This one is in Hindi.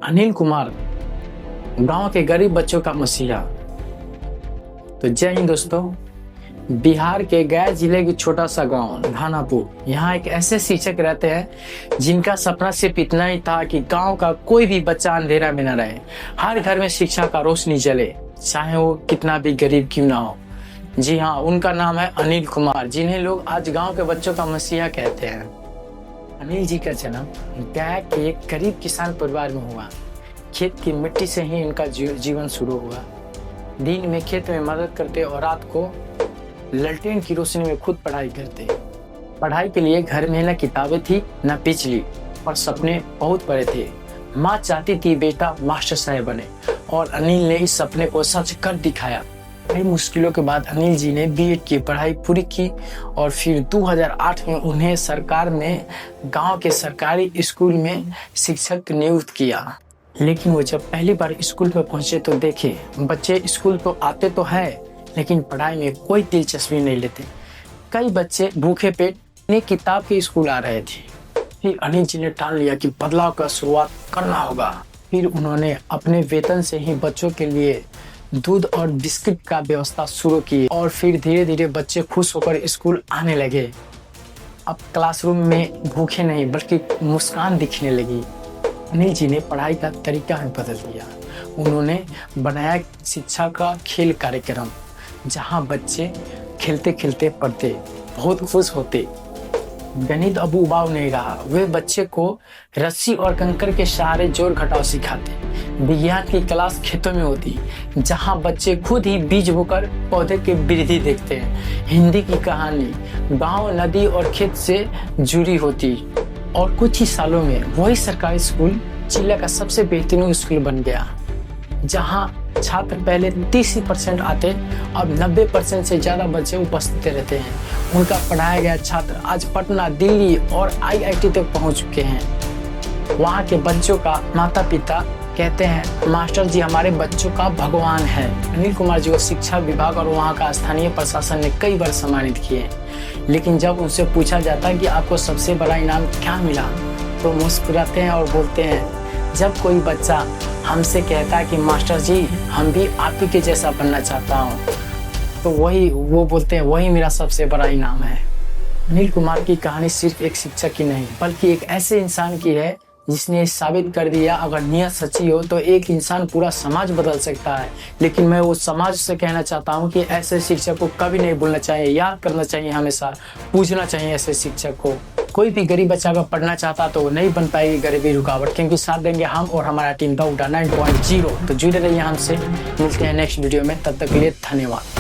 अनिल कुमार गांव के गरीब बच्चों का मसीहा। तो जय हिंद दोस्तों। बिहार के गया जिले के छोटा सा गांव धानापुर, यहाँ एक ऐसे शिक्षक रहते हैं जिनका सपना सिर्फ इतना ही था कि गांव का कोई भी बच्चा अंधेरा में न रहे, हर घर में शिक्षा का रोशनी जले, चाहे वो कितना भी गरीब क्यों ना हो। जी हाँ, उनका नाम है अनिल कुमार, जिन्हें लोग आज गांव के बच्चों का मसीहा कहते हैं। अनिल जी का जन्म गया के एक गरीब किसान परिवार में हुआ। खेत की मिट्टी से ही इनका जीवन शुरू हुआ। दिन में खेत में मदद करते और रात को ललटेन की रोशनी में खुद पढ़ाई करते। पढ़ाई के लिए घर में न किताबें थी न बिजली, और सपने बहुत बड़े थे। माँ चाहती थी बेटा मास्टर साहब बने, और अनिल ने इस सपने को सच कर दिखाया। कई मुश्किलों के बाद अनिल जी ने बीएड की पढ़ाई पूरी की और फिर 2008 में उन्हें सरकार ने गांव के सरकारी स्कूल में शिक्षक नियुक्त किया। लेकिन वो जब पहली बार स्कूल पर पहुंचे तो देखे बच्चे स्कूल तो आते तो है, लेकिन पढ़ाई में कोई दिलचस्पी नहीं लेते। कई बच्चे भूखे पेट ने किताब के स्कूल आ रहे थे। फिर अनिल जी ने ठान लिया कि बदलाव का शुरुआत करना होगा। फिर उन्होंने अपने वेतन से ही बच्चों के लिए दूध और बिस्किट का व्यवस्था शुरू की, और फिर धीरे धीरे बच्चे खुश होकर स्कूल आने लगे। अब क्लासरूम में भूखे नहीं बल्कि मुस्कान दिखने लगी। अनिल जी ने पढ़ाई का तरीका ही बदल दिया। उन्होंने बनाया शिक्षा का खेल कार्यक्रम, जहां बच्चे खेलते खेलते पढ़ते, बहुत खुश होते। गणित अब उबाऊ नहीं रहा, वे बच्चे को रस्सी और कंकर के सहारे जोड़ घटाव सिखाते। विज्ञान की क्लास खेतों में होती, जहां बच्चे खुद ही बीज बोकर पौधे की वृद्धि देखते हैं। हिंदी की कहानी गांव, नदी और खेत से जुड़ी होती, और कुछ ही सालों में वही सरकारी स्कूल जिले का सबसे बेहतरीन स्कूल बन गया, जहां छात्र पहले 30% आते, अब 90% से ज्यादा बच्चे उपस्थित रहते हैं। उनका पढ़ाया गया छात्र आज पटना, दिल्ली और IIT तक पहुंच चुके हैं। वहां के बच्चों का माता पिता कहते हैं मास्टर जी हमारे बच्चों का भगवान है। अनिल कुमार जी को शिक्षा विभाग और वहां का स्थानीय प्रशासन ने कई बार सम्मानित किए, लेकिन जब उनसे पूछा जाता है कि आपको सबसे बड़ा इनाम क्या मिला, तो मुस्कुराते हैं और बोलते हैं जब कोई बच्चा हमसे कहता है कि मास्टर जी हम भी आप ही के जैसा बनना चाहता हूँ, तो वो बोलते हैं वही मेरा सबसे बड़ा इनाम है। अनिल कुमार की कहानी सिर्फ एक शिक्षक की नहीं बल्कि एक ऐसे इंसान की है जिसने साबित कर दिया अगर नियत सच्ची हो तो एक इंसान पूरा समाज बदल सकता है। लेकिन मैं वो समाज से कहना चाहता हूँ कि ऐसे शिक्षक को कभी नहीं भूलना चाहिए, याद करना चाहिए, हमेशा पूछना चाहिए ऐसे शिक्षक को। कोई भी गरीब बच्चा अगर पढ़ना चाहता तो नहीं बन पाएगी गरीबी रुकावट, क्योंकि साथ देंगे हम और हमारा टीम द उड़ा 9.0। तो जुड़े रहिए हमसे, मिलते हैं नेक्स्ट वीडियो में, तब तक के लिए धन्यवाद।